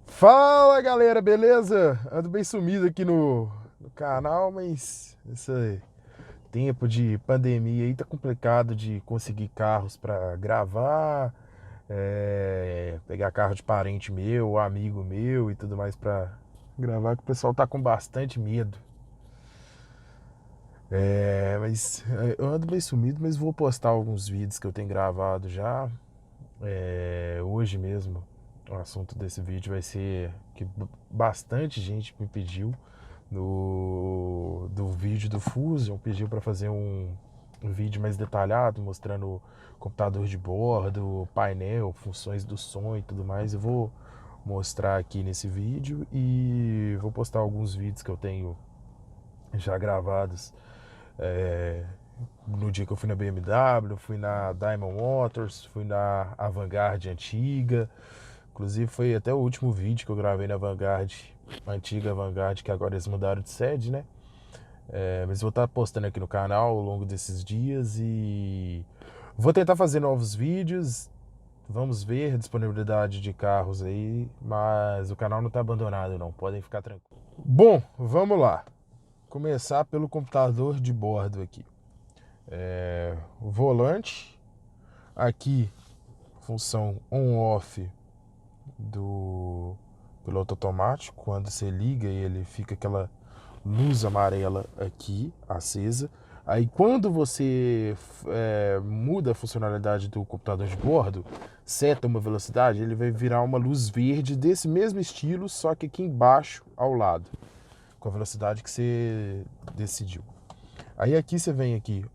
Fala galera, beleza? Ando bem sumido aqui no canal, mas esse tempo de pandemia aí tá complicado de conseguir carros pra gravar, pegar carro de parente meu, amigo meu e tudo mais pra gravar, que o pessoal tá com bastante medo. Eu ando bem sumido, mas vou postar alguns vídeos que eu tenho gravado já. Hoje mesmo, o assunto desse vídeo vai ser que bastante gente me pediu do vídeo do Fusion, pediu para fazer um vídeo mais detalhado, mostrando computador de bordo, painel, funções do som e tudo mais. Eu vou mostrar aqui nesse vídeo e vou postar alguns vídeos que eu tenho já gravados é, no dia que eu fui na BMW, fui na Diamond Motors, fui na Vanguard antiga. Inclusive foi até o último vídeo que eu gravei na Vanguard, antiga Vanguard, que agora eles mudaram de sede, né? Mas vou estar postando aqui no canal ao longo desses dias e vou tentar fazer novos vídeos. Vamos ver a disponibilidade de carros aí, mas o canal não está abandonado não, podem ficar tranquilos. Bom, vamos lá. Começar pelo computador de bordo aqui. O volante, aqui função on-off do piloto automático. Quando você liga ele fica aquela luz amarela aqui acesa. Aí quando você muda a funcionalidade do computador de bordo, seta uma velocidade, ele vai virar uma luz verde desse mesmo estilo, só que aqui embaixo ao lado, com a velocidade que você decidiu. Aí aqui você vem aqui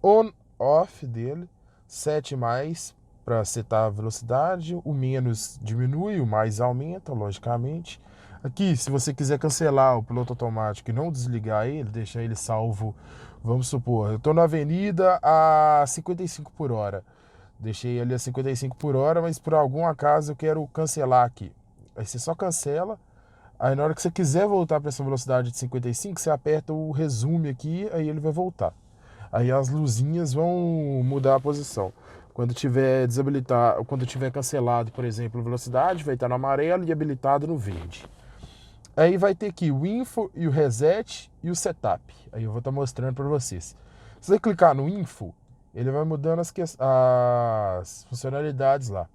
on off dele, 7 mais para setar a velocidade, o menos diminui, o mais aumenta, logicamente. Aqui, se você quiser cancelar o piloto automático e não desligar ele, deixar ele salvo, vamos supor, eu estou na avenida a 55 por hora. Deixei ele a 55 por hora, mas por algum acaso eu quero cancelar aqui. Aí você só cancela. Aí na hora que você quiser voltar para essa velocidade de 55, você aperta o resume aqui, aí ele vai voltar. Aí as luzinhas vão mudar a posição. Quando tiver desabilitado, quando tiver cancelado, por exemplo, a velocidade, vai estar no amarelo e habilitado no verde. Aí vai ter aqui o info e o reset e o setup. Aí eu vou estar mostrando para vocês. Se você clicar no info, ele vai mudando as funcionalidades lá.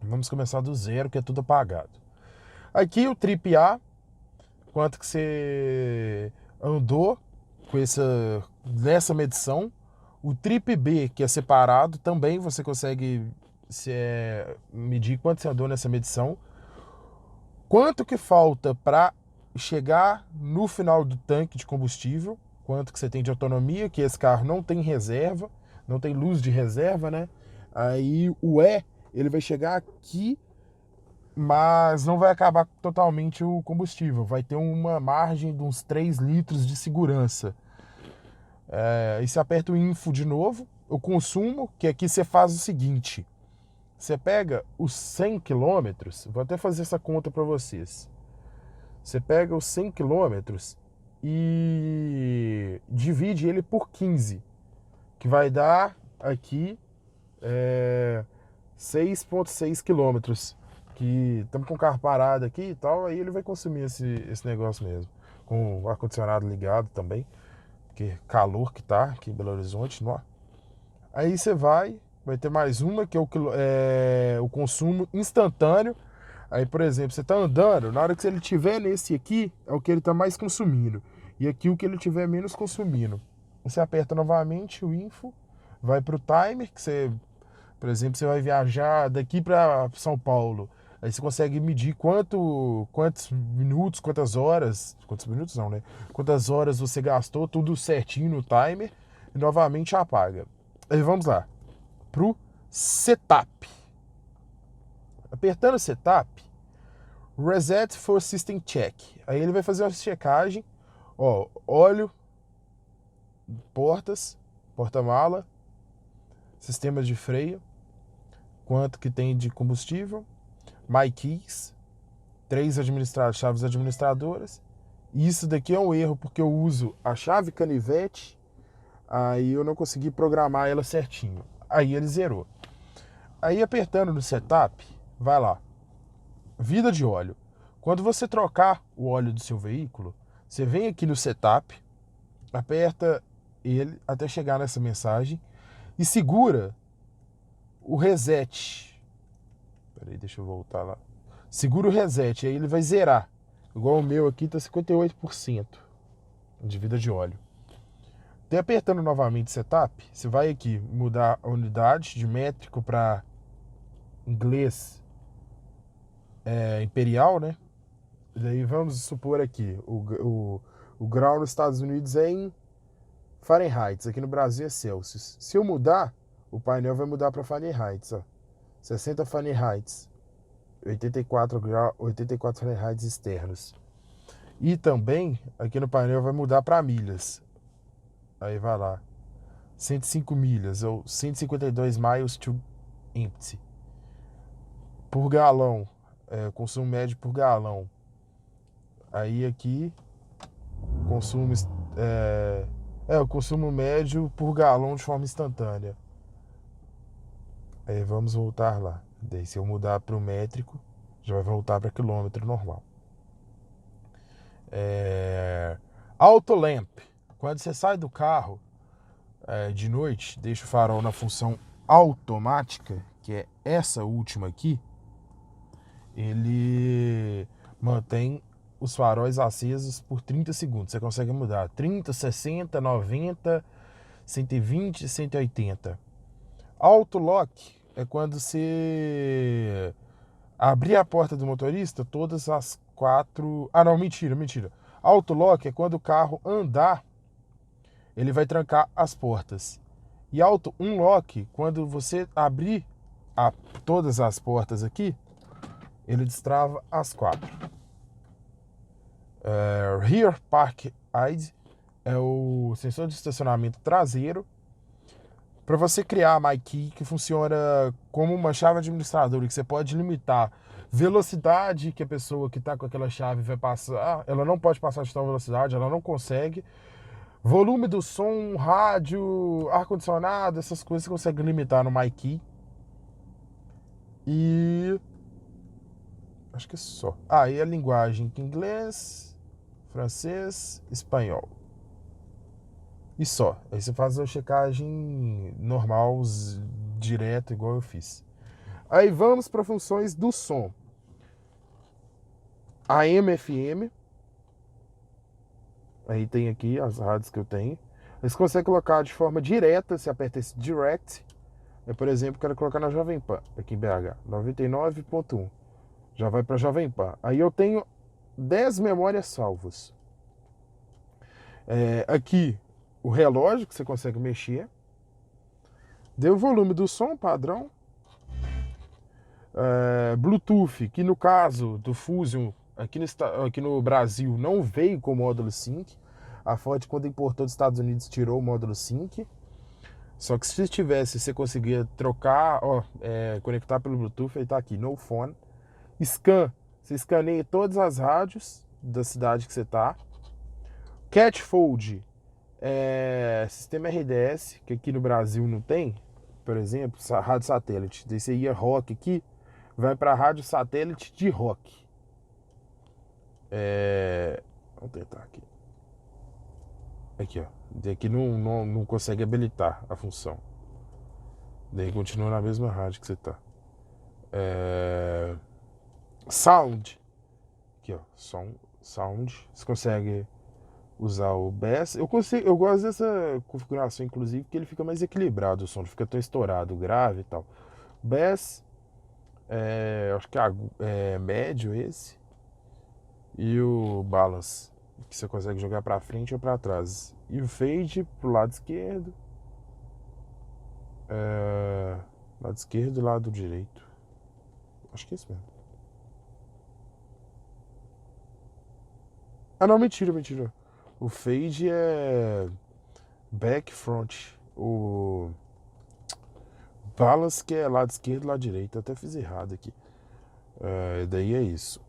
Vamos começar do zero, que é tudo apagado. Aqui o trip A, quanto que você andou com nessa medição. O trip B, que é separado, também você consegue medir quanto você andou nessa medição. Quanto que falta para chegar no final do tanque de combustível, quanto que você tem de autonomia, que esse carro não tem reserva, não tem luz de reserva, né? Aí o ele vai chegar aqui, mas não vai acabar totalmente o combustível, vai ter uma margem de uns 3 litros de segurança. Aí você aperta o info de novo, o consumo, que aqui você faz o seguinte, você pega os 100 quilômetros, vou até fazer essa conta para vocês. Você pega os 100 quilômetros e divide ele por 15, que vai dar aqui 6,6 quilômetros. Que estamos com o carro parado aqui e tal, aí ele vai consumir esse negócio mesmo. Com o ar-condicionado ligado também, porque calor que tá aqui em Belo Horizonte. Não. Aí você vai ter mais uma, que é o consumo instantâneo. Aí, por exemplo, você tá andando, na hora que ele tiver nesse aqui, é o que ele tá mais consumindo. E aqui o que ele tiver menos consumindo. Você aperta novamente o info, vai pro timer, que você, por exemplo, você vai viajar daqui para São Paulo. Aí você consegue medir quantos minutos, quantos minutos não, né? Quantas horas você gastou, tudo certinho no timer, e novamente apaga. Aí vamos lá, pro setup. Apertando setup, reset for system check. Aí ele vai fazer uma checagem, ó, óleo, portas, porta-mala, sistema de freio, quanto que tem de combustível, my keys, 3 chaves administradoras. E isso daqui é um erro porque eu uso a chave canivete, aí eu não consegui programar ela certinho. Aí ele zerou. Aí apertando no setup, vai lá, vida de óleo. Quando você trocar o óleo do seu veículo, você vem aqui no setup, aperta ele até chegar nessa mensagem e segura o reset. Peraí, deixa eu voltar lá. Segura o reset, aí ele vai zerar. Igual o meu aqui tá 58% de vida de óleo. Até apertando novamente setup, você vai aqui mudar a unidade de métrico para inglês imperial, né? E daí vamos supor aqui, o grau nos Estados Unidos é em Fahrenheit, aqui no Brasil é Celsius. Se eu mudar, o painel vai mudar para Fahrenheit, ó. 60 Fahrenheit, 84 Fahrenheit externos. E também, aqui no painel vai mudar para milhas. Aí vai lá, 105 milhas, ou 152 miles to empty. Por galão, consumo médio por galão. Aí aqui, consumo, o consumo médio por galão de forma instantânea. Aí vamos voltar lá. Daí se eu mudar para o métrico, já vai voltar para quilômetro normal. Auto lamp. Quando você sai do carro de noite, deixa o farol na função automática, que é essa última aqui, ele mantém os faróis acesos por 30 segundos. Você consegue mudar 30, 60, 90, 120, 180. Auto lock é quando você abrir a porta do motorista, todas as 4... Ah, não, mentira. Auto lock é quando o carro andar, ele vai trancar as portas. E auto unlock, quando você abrir todas as portas aqui, ele destrava as 4. Rear Park Aid é o sensor de estacionamento traseiro. Para você criar a MyKey, que funciona como uma chave administradora, que você pode limitar velocidade que a pessoa que está com aquela chave vai passar. Ela não pode passar de tal velocidade, ela não consegue. Volume do som, rádio, ar-condicionado, essas coisas você consegue limitar no MyKey. E acho que é só. E a linguagem que inglês, francês, espanhol. E só. Aí você faz a checagem normal, direto, igual eu fiz. Aí vamos para funções do som. AM, FM. Aí tem aqui as rádios que eu tenho. Aí você consegue colocar de forma direta, você aperta esse Direct. Eu, por exemplo, quero colocar na Jovem Pan, aqui em BH, 99.1. Já vai para Jovem Pan. Aí eu tenho 10 memórias salvas. Aqui o relógio que você consegue mexer. Deu o volume do som padrão. Bluetooth, que no caso do Fusion, aqui no Brasil, não veio com o módulo Sync. A Ford, quando importou dos Estados Unidos, tirou o módulo Sync. Só que se tivesse, você conseguia trocar, conectar pelo Bluetooth, aí tá aqui, no phone. Scan, você escaneia todas as rádios da cidade que você tá. Catfold, sistema RDS, que aqui no Brasil não tem, por exemplo, rádio satélite. Daí você ia rock aqui, vai para rádio satélite de rock. Vamos tentar aqui. Aqui, ó. Daqui não consegue habilitar a função. Daí continua na mesma rádio que você tá. Sound. Aqui, ó. Sound. Você consegue usar o bass. Eu gosto dessa configuração, inclusive, porque ele fica mais equilibrado. O som não fica tão estourado, grave e tal. Bass. Acho que é médio esse. E o balance, que você consegue jogar pra frente ou pra trás. E o fade pro lado esquerdo. Lado esquerdo e lado direito. Acho que é isso mesmo. Não, mentira. O fade é back, front. O balance que é lado esquerdo e lado direito. Eu até fiz errado aqui. Daí é isso.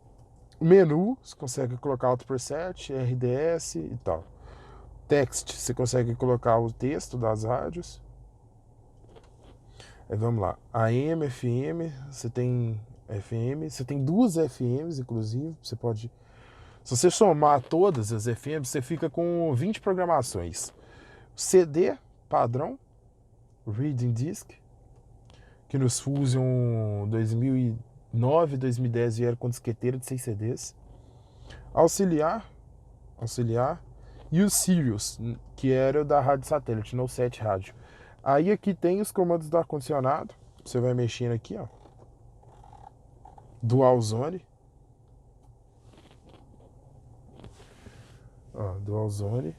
Menu, você consegue colocar auto preset, RDS e tal. Text, você consegue colocar o texto das rádios. Vamos lá. AM, FM, você tem FM. Você tem 2 FMs, inclusive. Você pode... Se você somar todas as FMs, você fica com 20 programações. CD padrão, Reading Disc, que nos Fusion 2009, 2010 vieram com disqueteira de 6 CDs. Auxiliar, e o Sirius, que era da rádio satélite, no 7 rádio. Aí aqui tem os comandos do ar-condicionado. Você vai mexendo aqui, ó. Dual Zone. Ó, Dual Zone.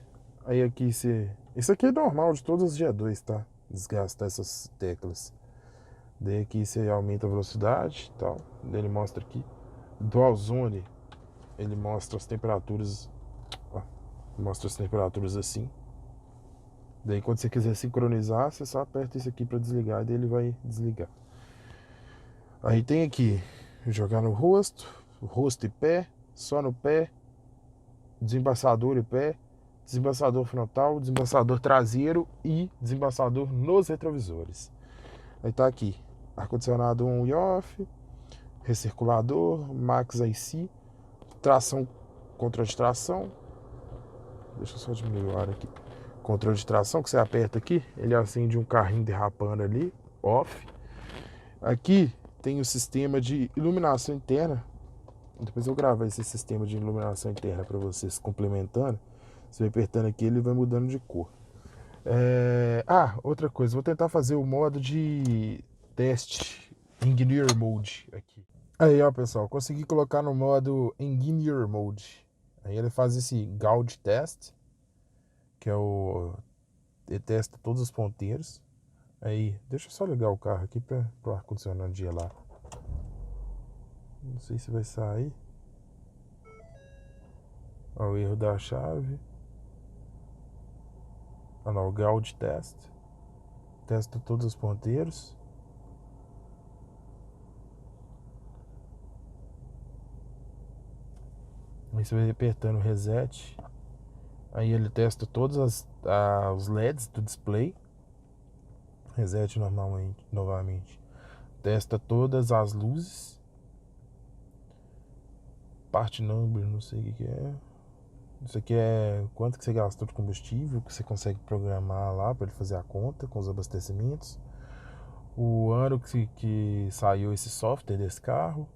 Aí aqui você... Isso aqui é normal de todos os G2, tá? Desgastar essas teclas. Daí aqui você aumenta a velocidade e tal. Daí ele mostra aqui. Dual Zone. Ele mostra as temperaturas. Ó, mostra as temperaturas assim. Daí quando você quiser sincronizar, você só aperta isso aqui para desligar e daí ele vai desligar. Aí tem aqui, jogar no rosto e pé, só no pé, desembaçador e pé, desembaçador frontal, desembaçador traseiro e desembaçador nos retrovisores. Aí tá aqui, ar-condicionado on e off, recirculador, max IC, tração, controle de tração. Deixa eu só diminuir o ar aqui. Controle de tração, que você aperta aqui, ele acende um carrinho derrapando ali, off. Aqui tem o sistema de iluminação interna. Depois eu gravo esse sistema de iluminação interna para vocês, complementando. Você vai apertando aqui, ele vai mudando de cor. Outra coisa, vou tentar fazer o modo de teste Engineer Mode aqui. Aí, ó, pessoal, consegui colocar no modo Engineer Mode. Aí ele faz esse Gauge Test, que é o... ele testa todos os ponteiros. Aí, deixa eu só ligar o carro aqui para o ar-condicionado gelar. Não sei se vai sair. Ó, o erro da chave. Olha lá, o Gauge Test. Testa todos os ponteiros. Aí você vai apertando o reset. Aí ele testa todos os LEDs do display. Reset novamente. Testa todas as luzes. Part number, não sei o que é. Isso aqui é quanto que você gastou de combustível, que você consegue programar lá para ele fazer a conta com os abastecimentos. O ano que saiu esse software desse carro.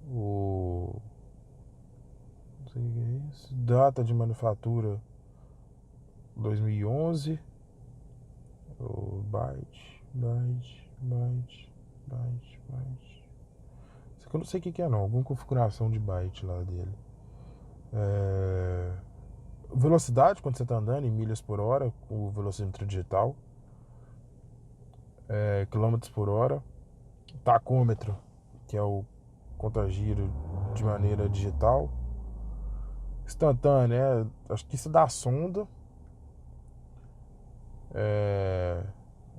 Não sei o que é isso. Data de manufatura 2011. O byte. Isso aqui eu não sei o que é não. Alguma configuração de byte lá dele. Velocidade quando você está andando em milhas por hora, com o velocímetro digital. Quilômetros por hora. Tacômetro, que é o contagiro de maneira digital. Instantâneo, acho que isso é da sonda.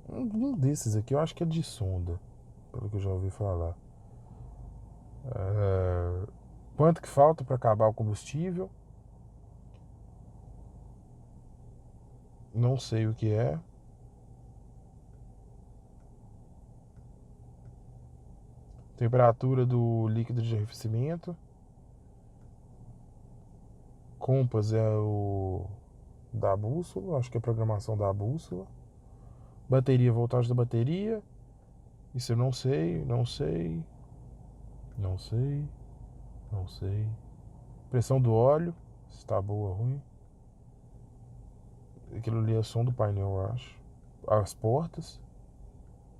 Um desses aqui eu acho que é de sonda, pelo que eu já ouvi falar. Quanto que falta para acabar o combustível? Não sei o que é. Temperatura do líquido de arrefecimento. Compass é o da bússola, acho que é a programação da bússola. Bateria, voltagem da bateria. Isso eu não sei. Pressão do óleo, se está boa ou ruim. Aquilo ali é som do painel, eu acho. As portas.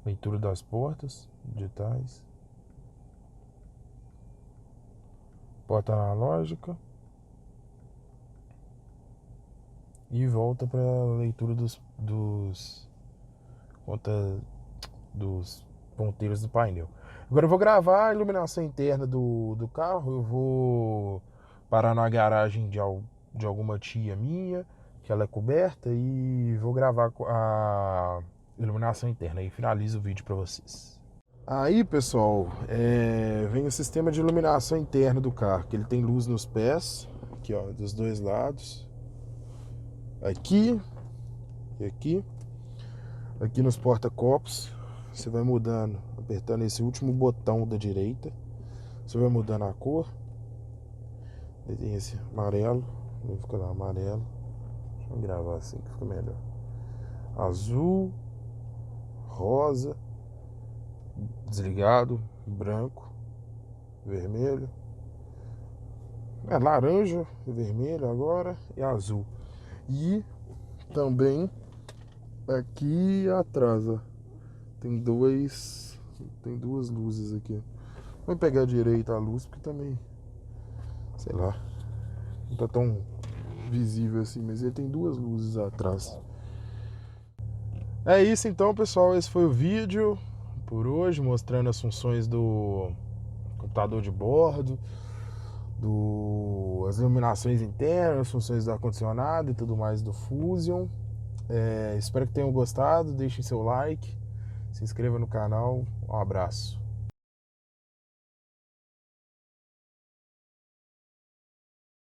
Leitura das portas digitais. Porta analógica. E volta para a leitura dos ponteiros do painel. Agora eu vou gravar a iluminação interna do carro. Eu vou parar na garagem de alguma tia minha, que ela é coberta, e vou gravar a iluminação interna e finalizo o vídeo para vocês. Aí, pessoal, vem o sistema de iluminação interna do carro, que ele tem luz nos pés, aqui, ó, dos dois lados, aqui e aqui nos porta-copos. Você vai mudando a apertando esse último botão da direita. Você vai mudando a cor. Ele tem esse amarelo, vai ficar lá amarelo. Deixa eu gravar assim que fica melhor. Azul, rosa, desligado, branco, vermelho. Laranja, vermelho agora e azul. E também aqui atrás, ó, tem duas luzes aqui. Vou pegar a direita a luz porque também, sei lá, não tá tão visível assim, mas ele tem duas luzes atrás. É isso então, pessoal, esse foi o vídeo por hoje, mostrando as funções do computador de bordo, as iluminações internas, as funções do ar-condicionado e tudo mais do Fusion. Espero que tenham gostado, deixem seu like, se inscreva no canal, um abraço.